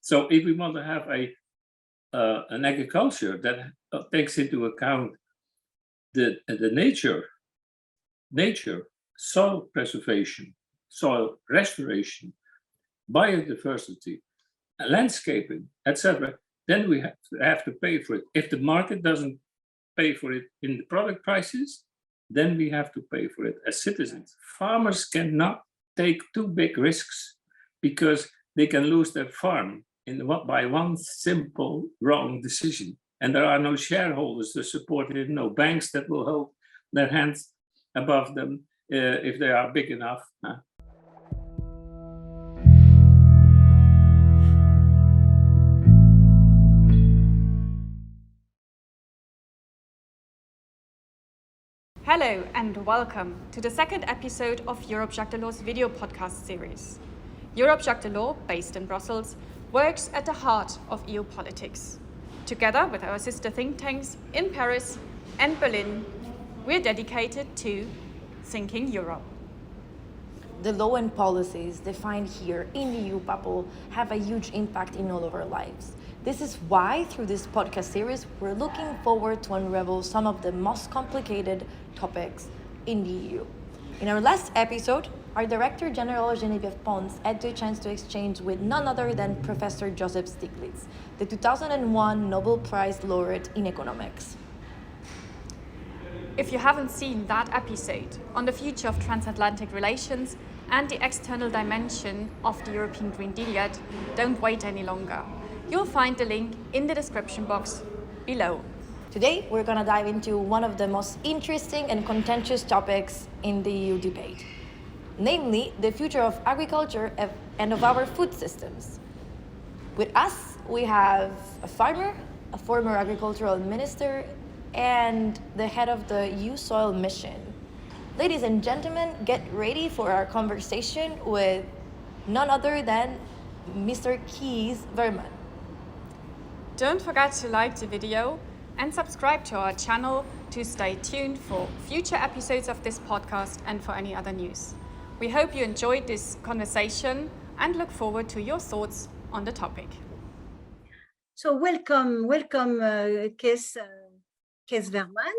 So if we want to have an agriculture that takes into account the nature, soil preservation, soil restoration, biodiversity, landscaping, etc., then we have to pay for it. If the market doesn't pay for it in the product prices, then we have to pay for it as citizens. Farmers cannot take too big risks because they can lose their farm by one simple wrong decision. And there are no shareholders to support it, no banks that will hold their hands above them if they are big enough. Hello and welcome to the second episode of Europe Jacques Delors's video podcast series. Europe Jacques Delors, based in Brussels, works at the heart of EU politics. Together with our sister think tanks in Paris and Berlin, we're dedicated to thinking Europe. The law and policies defined here in the EU bubble have a huge impact in all of our lives. This is why, through this podcast series, we're looking forward to unravel some of the most complicated topics in the EU. In our last episode, our Director General Geneviève Pons had the chance to exchange with none other than Professor Joseph Stiglitz, the 2001 Nobel Prize laureate in economics. If you haven't seen that episode on the future of transatlantic relations and the external dimension of the European Green Deal yet, don't wait any longer. You'll find the link in the description box below. Today, we're going to dive into one of the most interesting and contentious topics in the EU debate, namely the future of agriculture and of our food systems. With us, we have a farmer, a former agricultural minister, and the head of the EU Soil Mission. Ladies and gentlemen, get ready for our conversation with none other than Mr. Cees Veerman. Don't forget to like the video and subscribe to our channel to stay tuned for future episodes of this podcast and for any other news. We hope you enjoyed this conversation and look forward to your thoughts on the topic. So welcome, Cees Veerman.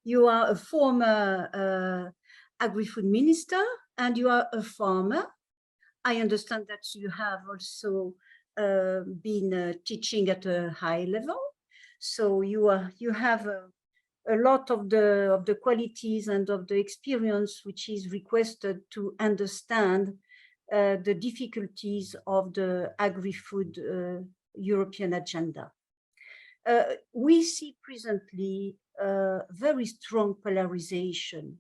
You are a former agri-food minister and you are a farmer. I understand that you have also been teaching at a high level. So you have a lot of the qualities and of the experience which is requested to understand the difficulties of the agri-food European agenda. We see presently very strong polarization.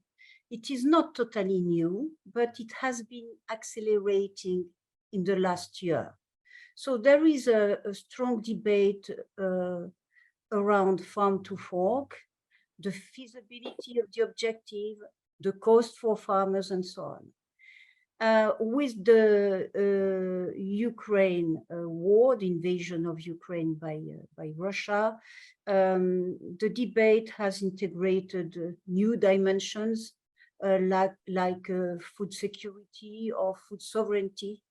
It is not totally new, but it has been accelerating in the last year. So there is a strong debate around farm to fork, the feasibility of the objective, the cost for farmers, and so on. With the Ukraine war, the invasion of Ukraine by Russia, the debate has integrated new dimensions like food security or food sovereignty.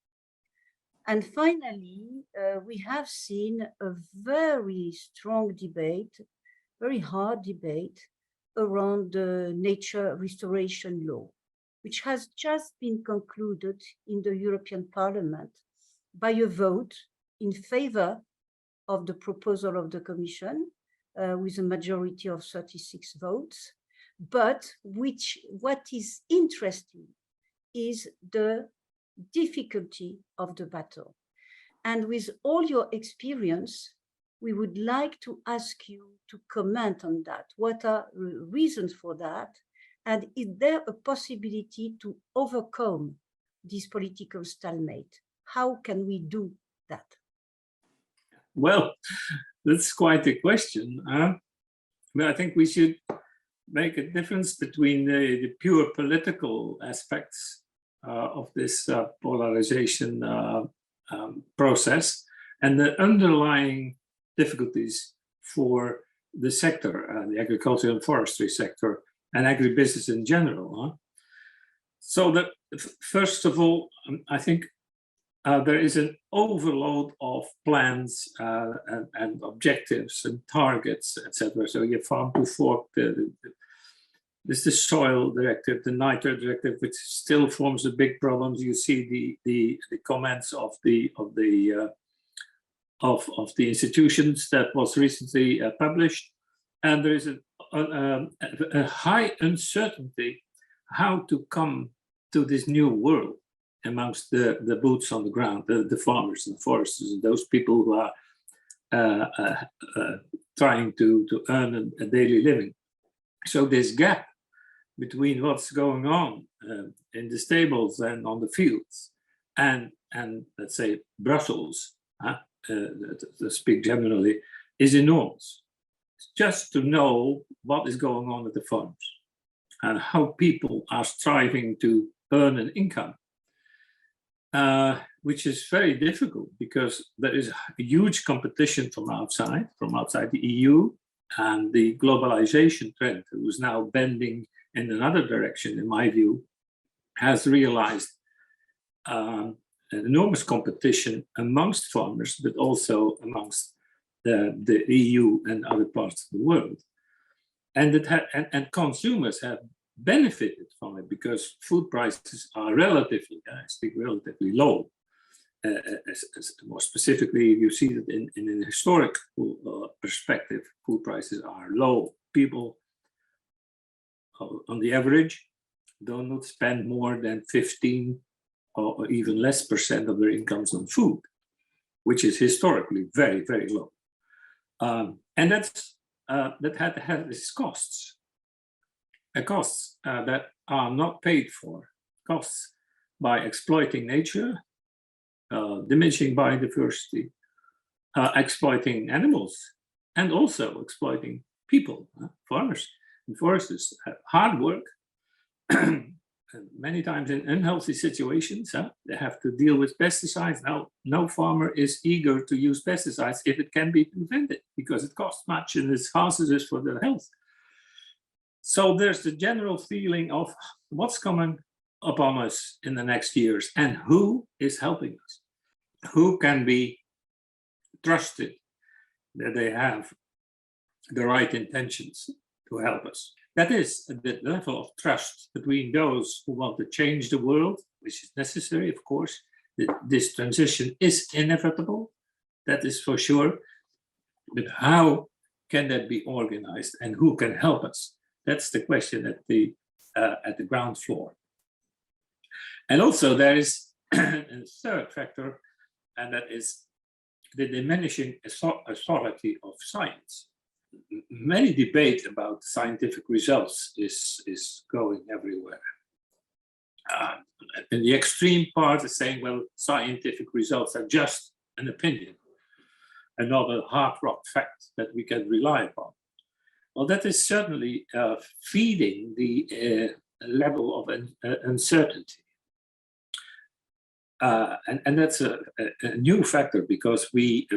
And finally, we have seen a very strong debate, very hard debate around the nature restoration law, which has just been concluded in the European Parliament by a vote in favor of the proposal of the Commission with a majority of 36 votes. But what is interesting is the difficulty of the battle. And with all your experience, we would like to ask you to comment on that. What are the reasons for that? And is there a possibility to overcome this political stalemate? How can we do that? Well, that's quite a question. But I think we should make a difference between the pure political aspects of this polarization process and the underlying difficulties for the sector, the agriculture and forestry sector, and agribusiness in general. So that first of all, I think there is an overload of plans and objectives and targets, etc. So you farm to fork. This is the soil directive, the nitrate directive, which still forms a big problem. You see the comments of the institutions that was recently published, and there is a high uncertainty how to come to this new world amongst the boots on the ground, the farmers and foresters, and those people who are trying to earn a daily living. So this gap between what's going on in the stables and on the fields and let's say Brussels, to speak generally, is enormous. Just to know what is going on at the farms and how people are striving to earn an income, which is very difficult because there is a huge competition from outside the EU, and the globalization trend, who is now bending in another direction, in my view, has realized an enormous competition amongst farmers, but also amongst the EU and other parts of the world. And consumers have benefited from it because food prices are relatively low. More specifically, you see that in an historic perspective, food prices are low. People, on the average, do not spend more than 15 or even less % of their incomes on food, which is historically very, very low. And that had its costs. Costs that are not paid for, costs by exploiting nature, diminishing biodiversity, exploiting animals, and also exploiting people, farmers and foresters. Hard work, many times in unhealthy situations. They have to deal with pesticides. Now, no farmer is eager to use pesticides if it can be prevented, because it costs much and it's hazardous for their health. So there's the general feeling of what's coming upon us in the next years and who is helping us, who can be trusted that they have the right intentions to help us. That is the level of trust between those who want to change the world, which is necessary, of course. This transition is inevitable, that is for sure. But how can that be organized and who can help us? That's the question at the ground floor. And also there is a third factor, and that is the diminishing authority of science. Many debate about scientific results is going everywhere. And the extreme part is saying, well, scientific results are just an opinion and not a hard rock fact that we can rely upon. Well, that is certainly feeding the level of uncertainty. And that's a new factor, because we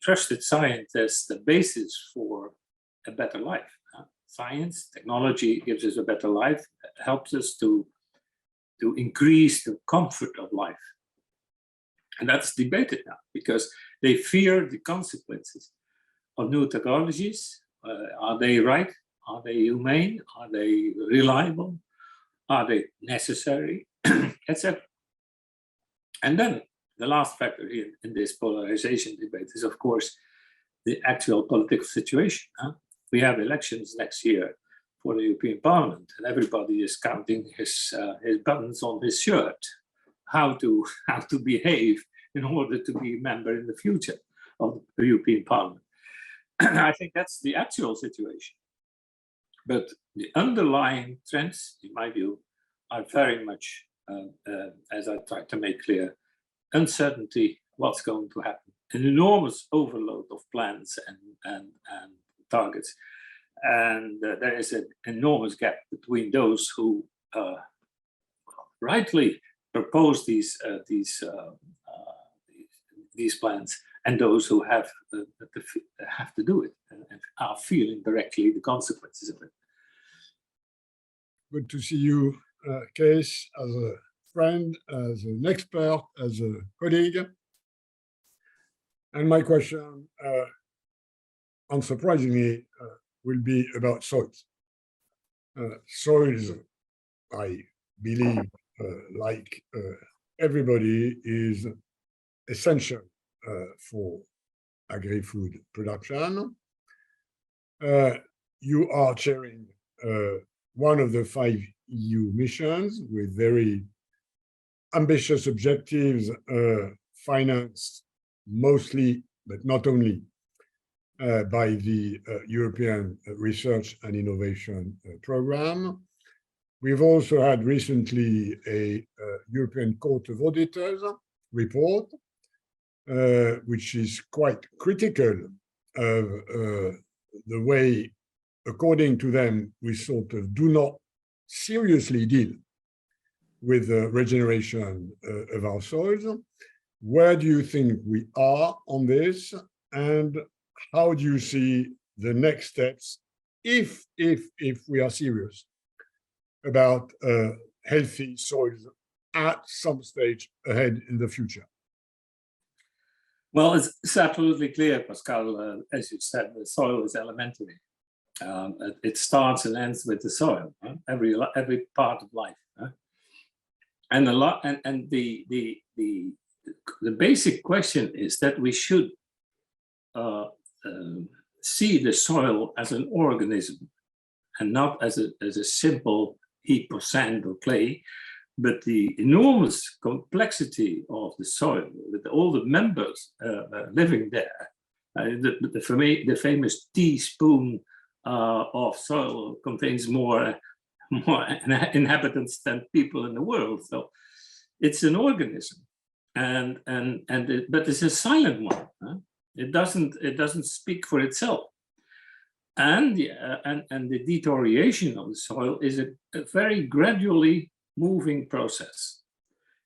trusted science as the basis for a better life. Science, technology gives us a better life, helps us to increase the comfort of life. And that's debated now, because they fear the consequences of new technologies. Are they right? Are they humane? Are they reliable? Are they necessary? Etc. And then the last factor here in this polarization debate is, of course, the actual political situation. We have elections next year for the European Parliament, and everybody is counting his buttons on his shirt, how to behave in order to be a member in the future of the European Parliament. I think that's the actual situation. But the underlying trends, in my view, are very much, as I tried to make clear, uncertainty, what's going to happen, an enormous overload of plans and targets. And there is an enormous gap between those who rightly propose these plans and those who have to do it and are feeling directly the consequences of it. Good to see you, Cees, as a friend, as an expert, as a colleague. And my question, unsurprisingly, will be about soils. Soils, I believe, like everybody, is essential for agri-food production. You are chairing one of the 5 EU missions with very ambitious objectives, financed mostly, but not only, by the European Research and Innovation Programme. We've also had recently a European Court of Auditors report, which is quite critical of the way, according to them, we sort of do not seriously deal with the regeneration of our soils. Where do you think we are on this, and how do you see the next steps if we are serious about healthy soils at some stage ahead in the future? Well, it's absolutely clear, Pascal, as you said, the soil is elementary. It starts and ends with the soil, huh? Every part of life. Huh? And the basic question is that we should see the soil as an organism and not as a simple heap of sand or clay, but the enormous complexity of the soil with all the members living there. The famous teaspoon of soil contains more inhabitants than people in the world. So it's an organism, but it's a silent one. Huh? It doesn't speak for itself, and the deterioration of the soil is a very gradually moving process.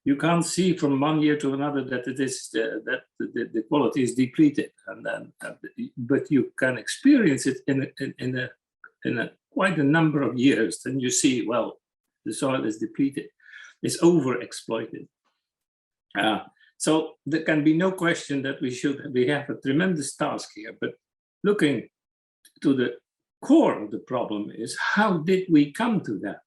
You can't see from one year to another that it is that the quality is depleted, but you can experience it in a quite a number of years. Then you see, well, the soil is depleted, it's overexploited. So there can be no question that we have a tremendous task here. But looking to the core of the problem is, how did we come to that?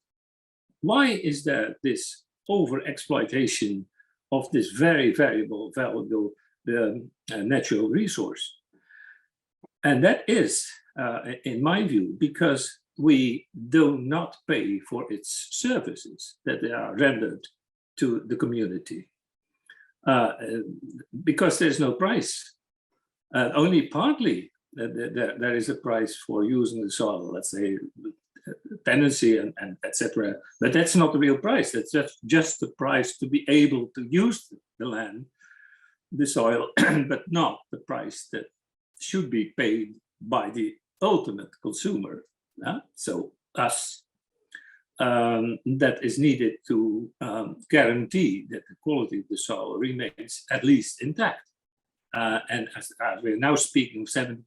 Why is there this overexploitation of this very valuable natural resource? And that is, in my view, because we do not pay for its services that they are rendered to the community. Because there's no price. Only partly there is a price for using the soil, let's say tenancy and etc. But that's not the real price. That's just the price to be able to use the land, the soil, but not the price that should be paid by the ultimate consumer. So us. That is needed to guarantee that the quality of the soil remains at least intact. And as we're now speaking of 70%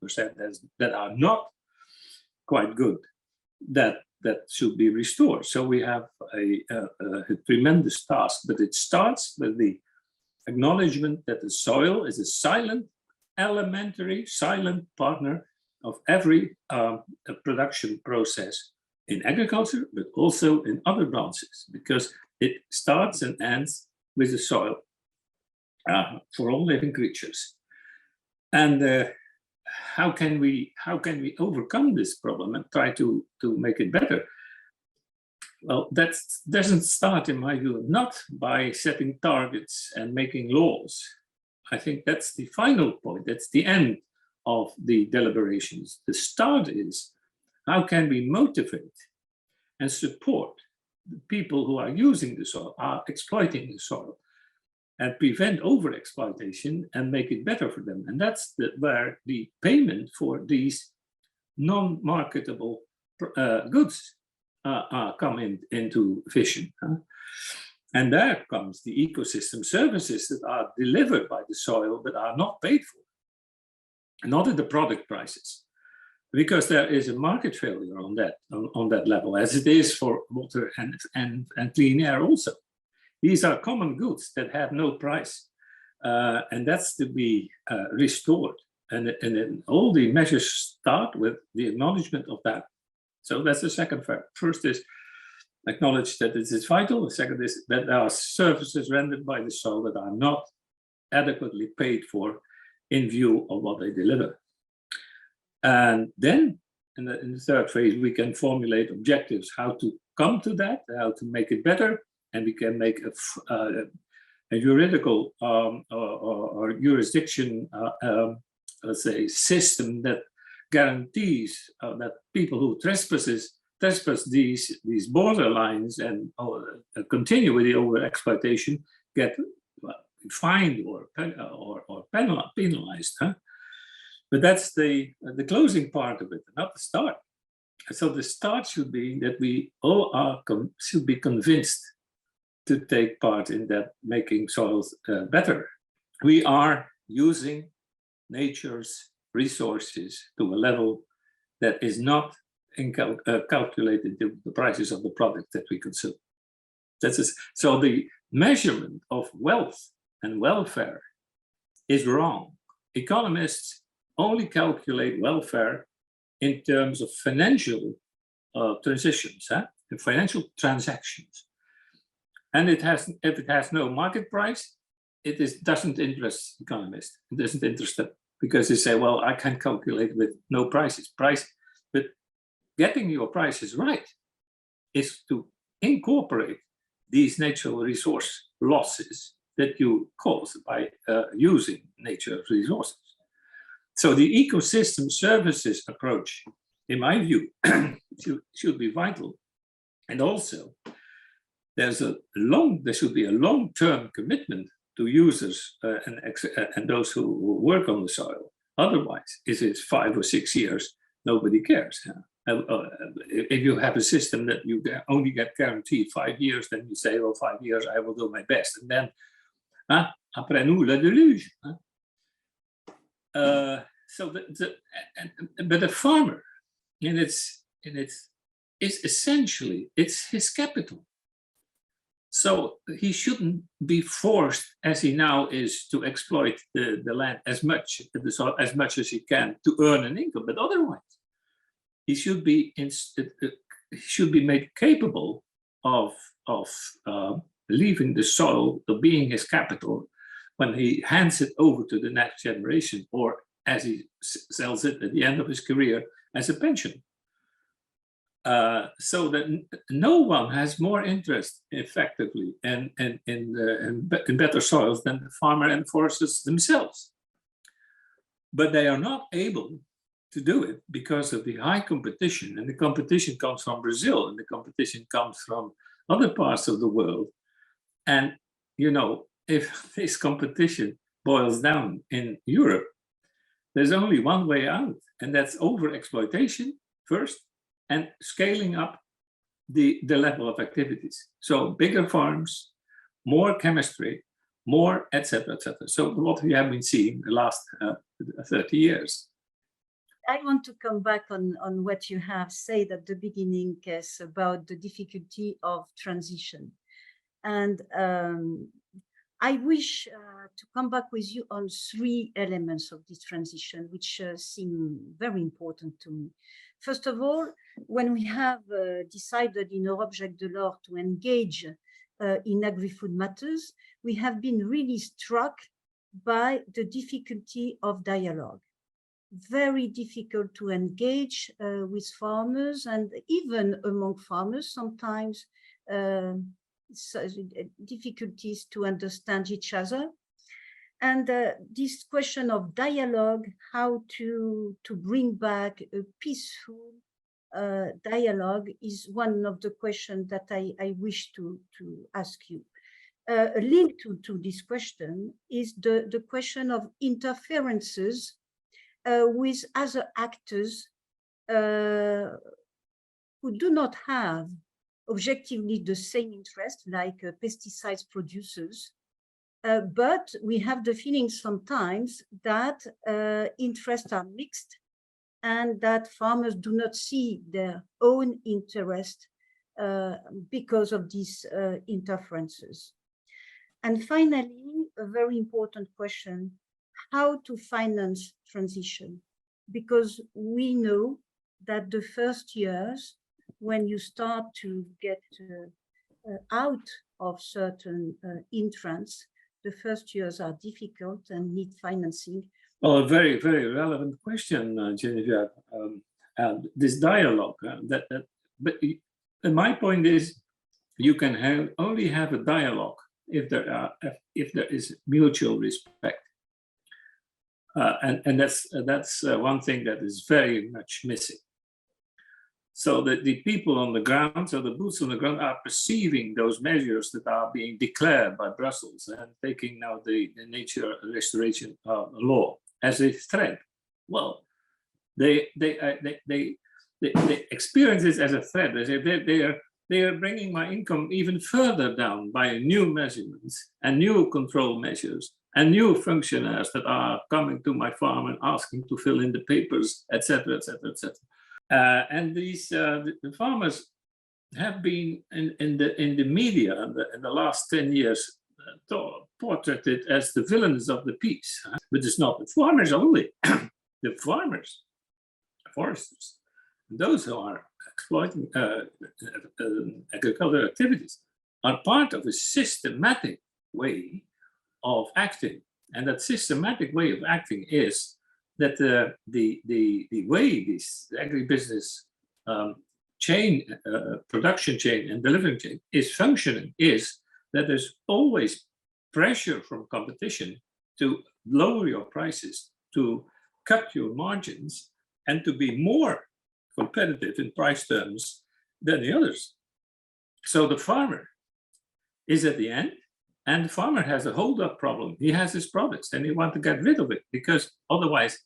that are not quite good, that should be restored. So we have a tremendous task, but it starts with the acknowledgement that the soil is a silent, elementary, silent partner of every production process in agriculture, but also in other branches, because it starts and ends with the soil for all living creatures. And how can we overcome this problem and try to make it better? Well, that doesn't start, in my view, not by setting targets and making laws. I think that's the final point. That's the end of the deliberations. The start is, how can we motivate and support the people who are using the soil, are exploiting the soil, and prevent overexploitation and make it better for them? And that's where the payment for these non-marketable goods come into vision. And there comes the ecosystem services that are delivered by the soil but are not paid for, not at the product prices, because there is a market failure on that level, as it is for water and clean air also. These are common goods that have no price, and that's to be restored. And then all the measures start with the acknowledgement of that. So that's the second fact. First is acknowledge that it is vital. The second is that there are services rendered by the soil that are not adequately paid for in view of what they deliver. And then in the third phase, we can formulate objectives, how to come to that, how to make it better, and we can make a juridical or jurisdiction, let's say, system that guarantees that people who trespass these borderlines and continue with the over-exploitation get fined or penalized. Huh? But that's the closing part of it, not the start. So the start should be that we all should be convinced to take part in that making soils better. We are using nature's resources to a level that is not calculated in the prices of the product that we consume. So the measurement of wealth and welfare is wrong. Economists only calculate welfare in terms of financial transitions, financial transactions. And if it has no market price, it doesn't interest economists. It doesn't interest them because they say, well, I can calculate with no prices. But getting your prices right is to incorporate these natural resource losses that you cause by using nature's resources. So the ecosystem services approach, in my view, should be vital. And also, there should be a long-term commitment to users and those who work on the soil. Otherwise, if it's 5 or 6 years, nobody cares. If you have a system that you only get guaranteed 5 years, then you say, well, 5 years, I will do my best. And then, après nous, le déluge. But a farmer, it's essentially, it's his capital. So he shouldn't be forced, as he now is, to exploit the land as much as he can to earn an income. But otherwise, he should be made capable of leaving the soil, of being his capital, when he hands it over to the next generation, or as he sells it at the end of his career as a pension. So that no one has more interest, effectively, in better soils than the farmer and foresters themselves. But they are not able to do it because of the high competition, and the competition comes from Brazil, and the competition comes from other parts of the world. And if this competition boils down in Europe, there's only one way out, and that's over-exploitation first, and scaling up the level of activities. So bigger farms, more chemistry, more, etc., etc. So what we have been seeing the last 30 years. I want to come back on what you have said at the beginning, Cees, about the difficulty of transition. And I wish to come back with you on 3 elements of this transition, which seem very important to me. First of all, when we have decided in our object de l'or to engage in agri-food matters, we have been really struck by the difficulty of dialogue. Very difficult to engage with farmers, and even among farmers, sometimes difficulties to understand each other. And this question of dialogue, how to bring back a peaceful dialogue, is one of the questions that I wish to ask you. A link to this question is the question of interferences with other actors who do not have objectively the same interest, like pesticides producers, but we have the feeling sometimes that interests are mixed and that farmers do not see their own interest because of these interferences. And finally, a very important question, how to finance transition? Because we know that the first years, when you start to get out of certain entrants, the first years are difficult and need financing. Well, a very, very relevant question, Geneviève. This dialogue. But my point is, you can only have a dialogue if there is mutual respect, and that's one thing that is very much missing. So that the people on the ground, so the boots on the ground, are perceiving those measures that are being declared by Brussels and taking now the nature restoration law as a threat. Well, they experience this as a threat. They say they are bringing my income even further down by new measurements and new control measures and new functionaries that are coming to my farm and asking to fill in the papers, etc., etc., etc. And these the farmers have been in the media in the last 10 years portrayed as the villains of the peace, but it's not the farmers only. The farmers, foresters, those who are exploiting agricultural activities are part of a systematic way of acting, and that systematic way of acting is that the way this agribusiness chain, production chain and delivering chain is functioning is that there's always pressure from competition to lower your prices, to cut your margins, and to be more competitive in price terms than the others. So the farmer is at the end, and the farmer has a hold-up problem. He has his products and he wants to get rid of it because otherwise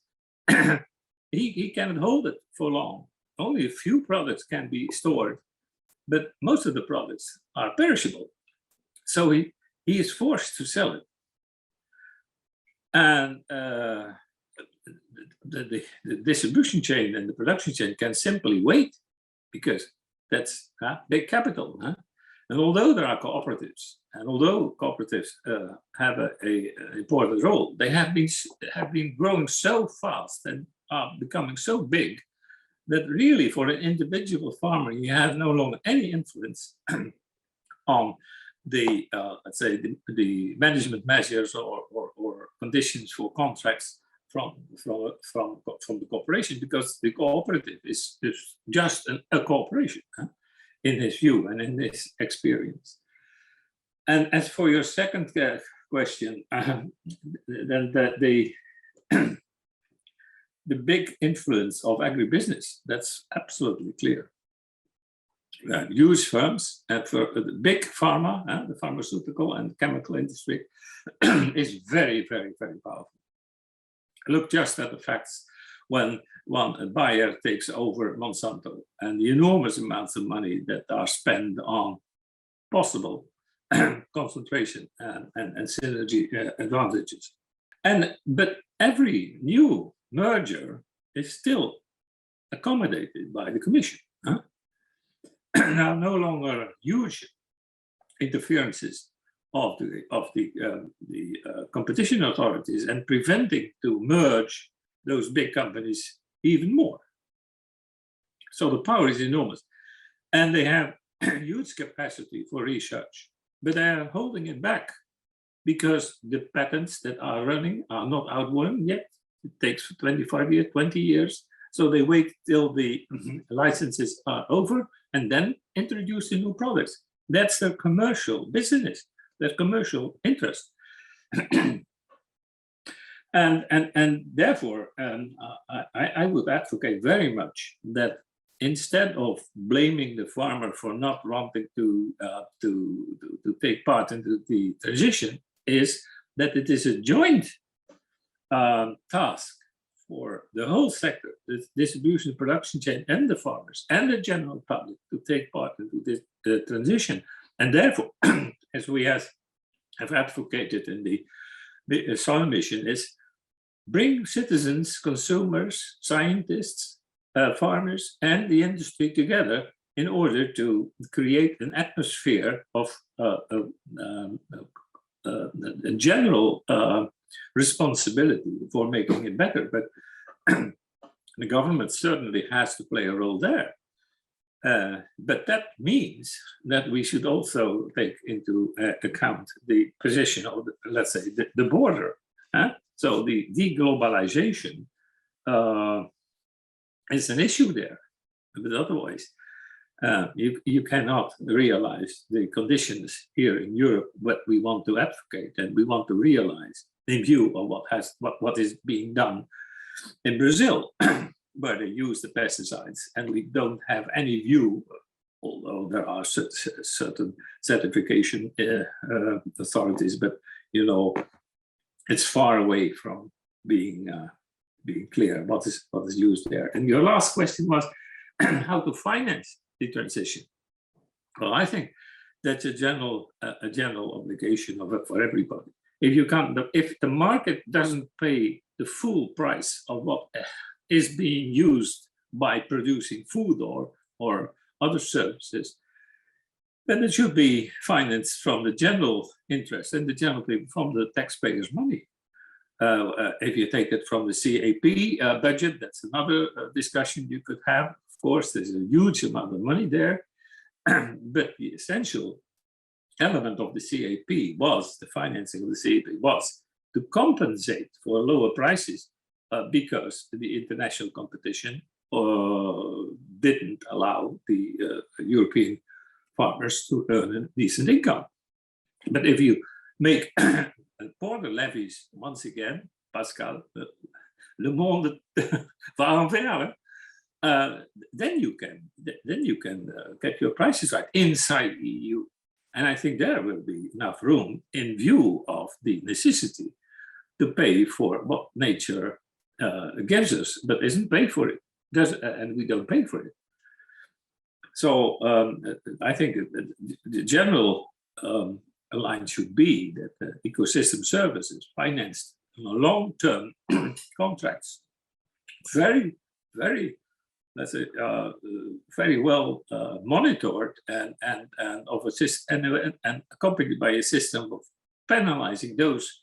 he cannot hold it for long. Only a few products can be stored, but most of the products are perishable. So he is forced to sell it. And the distribution chain and the production chain can simply wait because that's big capital. And although there are cooperatives, and although cooperatives have an important role, they have been growing so fast and are becoming so big that really for an individual farmer, you have no longer any influence on the, let's say, the management measures or conditions for contracts from the corporation, because the cooperative is just a corporation in his view and in his experience. And as for your second question, then the big influence of agribusiness, that's absolutely clear. Huge firms, for the big pharma, the pharmaceutical and chemical industry is very, very, very powerful. Look just at the facts when one buyer takes over Monsanto and the enormous amounts of money that are spent on possible concentration and synergy advantages. But every new merger is still accommodated by the Commission. Now, no longer huge interferences of the competition authorities and preventing to merge those big companies even more. So the power is enormous, and they have huge capacity for research, but they are holding it back because the patents that are running are not outworn yet. It takes 25 years, 20 years. So they wait till the licenses are over and then introduce the new products. That's their commercial business, their commercial interest. And therefore, I would advocate very much that instead of blaming the farmer for not wanting to take part in the transition, is that it is a joint task for the whole sector, the distribution, production chain, and the farmers, and the general public to take part into this transition. And therefore, as we have advocated in the soil mission, is bring citizens, consumers, scientists, farmers, and the industry together in order to create an atmosphere of a general responsibility for making it better, but the government certainly has to play a role there. But that means that we should also take into account the position of, let's say, the border. So the deglobalization is an issue there, but otherwise, you cannot realize the conditions here in Europe, what we want to advocate and we want to realize in view of what is being done in Brazil, where they use the pesticides, and we don't have any view, although there are certain certification authorities, but it's far away from being clear what is used there. And your last question was how to finance the transition. Well, I think that's a general obligation for everybody. If the market doesn't pay the full price of what is being used by producing food or other services, then it should be financed from the general interest and the general people, from the taxpayers' money. If you take it from the CAP budget, that's another discussion you could have. Of course, there's a huge amount of money there, but the essential element of the CAP was, the financing of the CAP was to compensate for lower prices because the international competition didn't allow the European farmers to earn a decent income. But if you make border levies, once again, Pascal, le monde va envers, then you can get your prices right inside the EU. And I think there will be enough room in view of the necessity to pay for what nature gives us, but isn't paid for it, and we don't pay for it. So I think the general line should be that ecosystem services financed on long-term contracts, very, very, let's say, very well monitored and accompanied by a system of penalizing those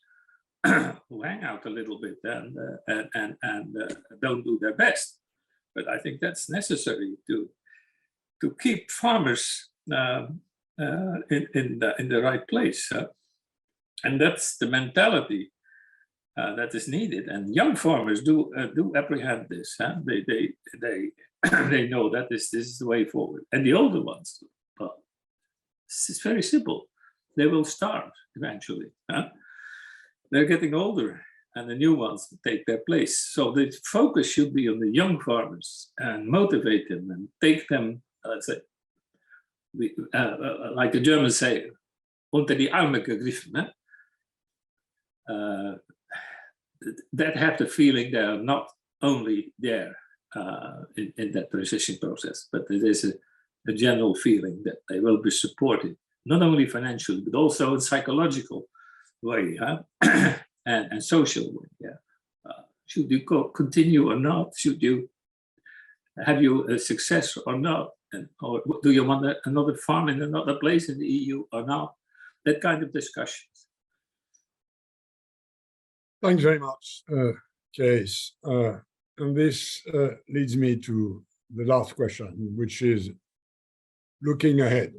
who hang out a little bit and don't do their best. But I think that's necessary to keep farmers in the right place, and that's the mentality that is needed. And young farmers do apprehend this. They know that this is the way forward. And the older ones, well, it's very simple. They will starve eventually. They're getting older, and the new ones take their place. So the focus should be on the young farmers and motivate them and take them, let's say, like the Germans say, unter die Arme gegriffen. That have the feeling they are not only there in that transition process, but it is a general feeling that they will be supported, not only financially, but also in psychological way, and social way. Yeah. Should you continue or not? Should you have a success or not? Or do you want another farm in another place in the EU or not? That kind of discussions. Thanks very much, Cees. And this leads me to the last question, which is looking ahead.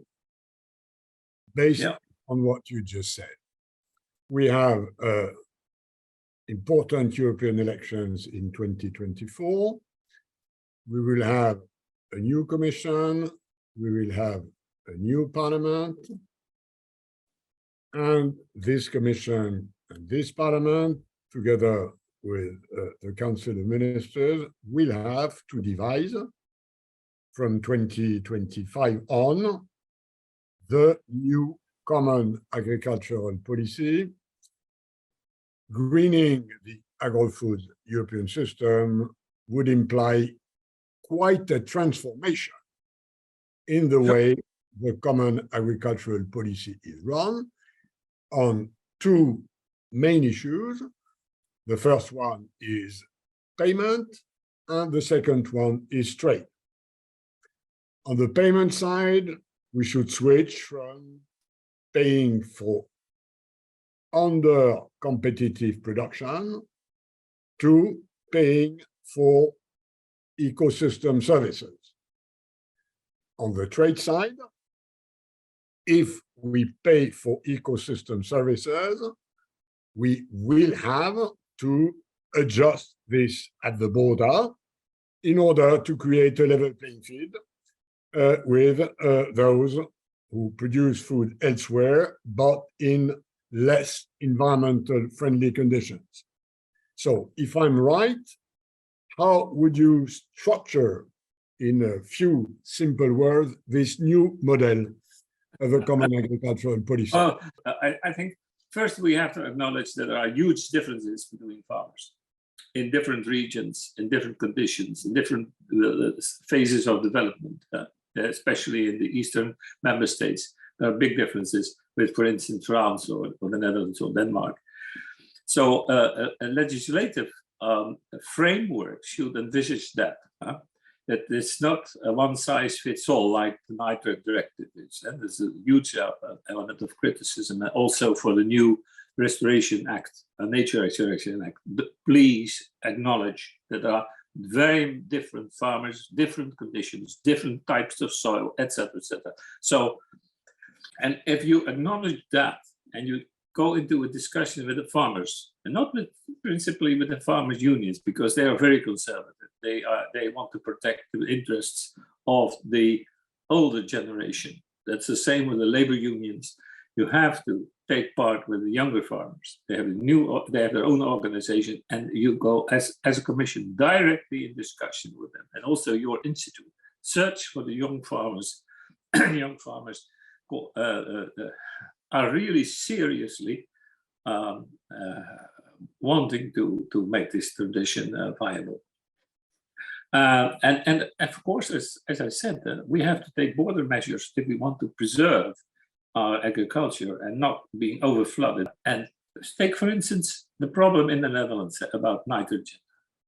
Based on what you just said, we have important European elections in 2024. We will have a new commission, we will have a new parliament, and this commission and this parliament, together with the Council of Ministers, will have to devise from 2025 on the new common agricultural policy. Greening the agri-food European system would imply quite a transformation in the way the common agricultural policy is run on two main issues. The first one is payment, and the second one is trade. On the payment side, we should switch from paying for under competitive production to paying for ecosystem services. On the trade side, if we pay for ecosystem services, we will have to adjust this at the border in order to create a level playing field with those who produce food elsewhere, but in less environmental friendly conditions. So if I'm right, how would you structure, in a few simple words, this new model of a common agricultural policy? Well, I think first we have to acknowledge that there are huge differences between farmers in different regions, in different conditions, in different phases of development, especially in the Eastern member states. There are big differences with, for instance, France or the Netherlands or Denmark. So a legislative framework should envisage that it's not a one-size-fits-all like the nitrate directive is. And there's a huge element of criticism, and also for the new Restoration Act, Nature Restoration Act. Please acknowledge that there are very different farmers, different conditions, different types of soil, etc., etc. So, and if you acknowledge that and you go into a discussion with the farmers, and not principally with the farmers' unions, because they are very conservative. They want to protect the interests of the older generation. That's the same with the labor unions. You have to take part with the younger farmers. They have their own organization, and you go as a commission directly in discussion with them, and also your institute. Search for the young farmers. Young farmers are really seriously wanting to make this tradition viable. And of course, as I said, we have to take border measures if we want to preserve our agriculture and not being overflooded. And take, for instance, the problem in the Netherlands about nitrogen.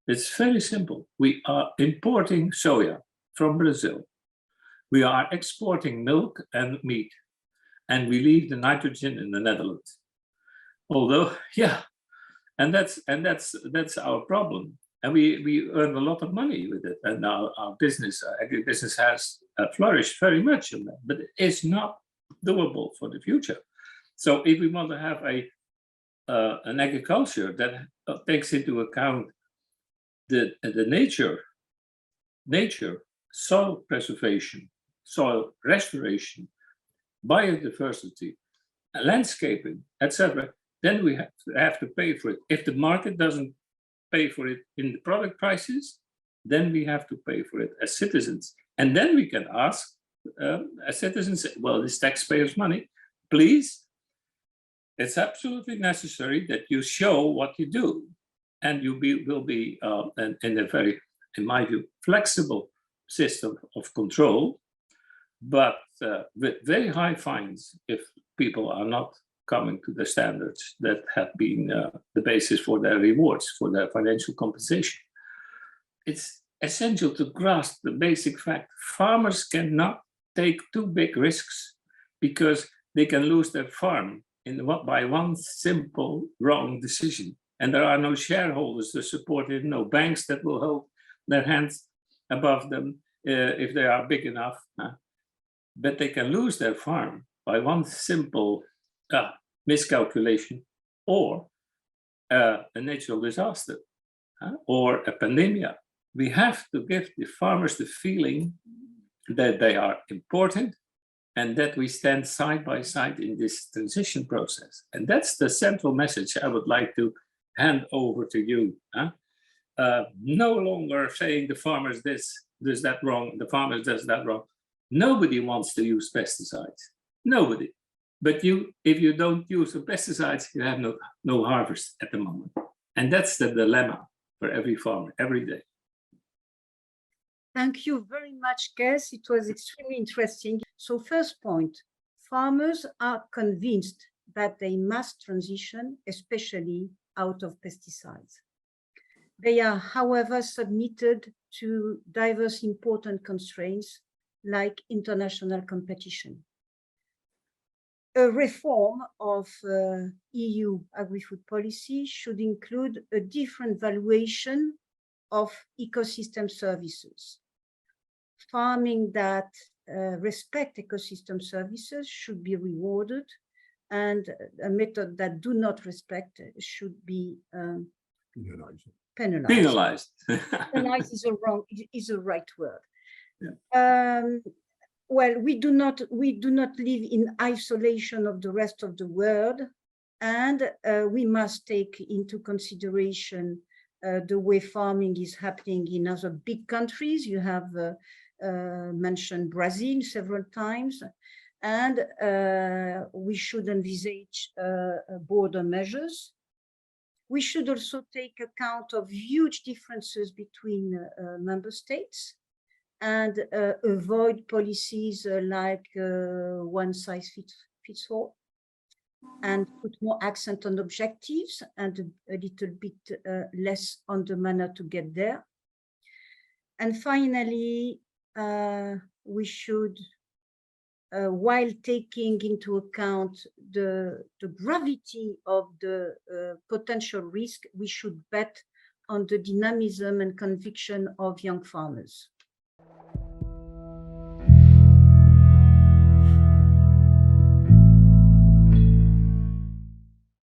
It's very simple. We are importing soya from Brazil. We are exporting milk and meat, and we leave the nitrogen in the Netherlands. Although, yeah, and that's our problem. And we earn a lot of money with it. And our business, agribusiness has flourished very much in that, but it's not doable for the future. So if we want to have an agriculture that takes into account the nature, soil preservation, soil restoration, biodiversity, landscaping, etc., then we have to pay for it. If the market doesn't pay for it in the product prices, then we have to pay for it as citizens. And then we can ask as citizens, well, this taxpayers' money, please, it's absolutely necessary that you show what you do. And you will be in a very, in my view, flexible system of control, but with very high fines if people are not coming to the standards that have been the basis for their rewards, for their financial compensation. It's essential to grasp the basic fact. Farmers cannot take too big risks because they can lose their farm by one simple wrong decision. And there are no shareholders to support it, no banks that will hold their hands above them if they are big enough. But they can lose their farm by one simple miscalculation, or a natural disaster, or a pandemic. We have to give the farmers the feeling that they are important and that we stand side by side in this transition process. And that's the central message I would like to hand over to you. No longer saying the farmers this that wrong, the farmers does that wrong. Nobody wants to use pesticides. Nobody. But if you don't use the pesticides, you have no harvest at the moment. And that's the dilemma for every farmer every day. Thank you very much, Cees. It was extremely interesting. So first point, farmers are convinced that they must transition, especially out of pesticides. They are, however, submitted to diverse important constraints like international competition. A reform of EU agri-food policy should include a different valuation of ecosystem services. Farming that respect ecosystem services should be rewarded, and a method that do not respect should be penalized. Penalized. Penalized is a right word. Yeah. Well, we do not live in isolation of the rest of the world, and we must take into consideration the way farming is happening in other big countries. You have mentioned Brazil several times, and we should envisage border measures. We should also take account of huge differences between member states, and avoid policies like one size fits all, and put more accent on objectives and a little bit less on the manner to get there. And finally, we should, while taking into account the gravity of the potential risk, we should bet on the dynamism and conviction of young farmers.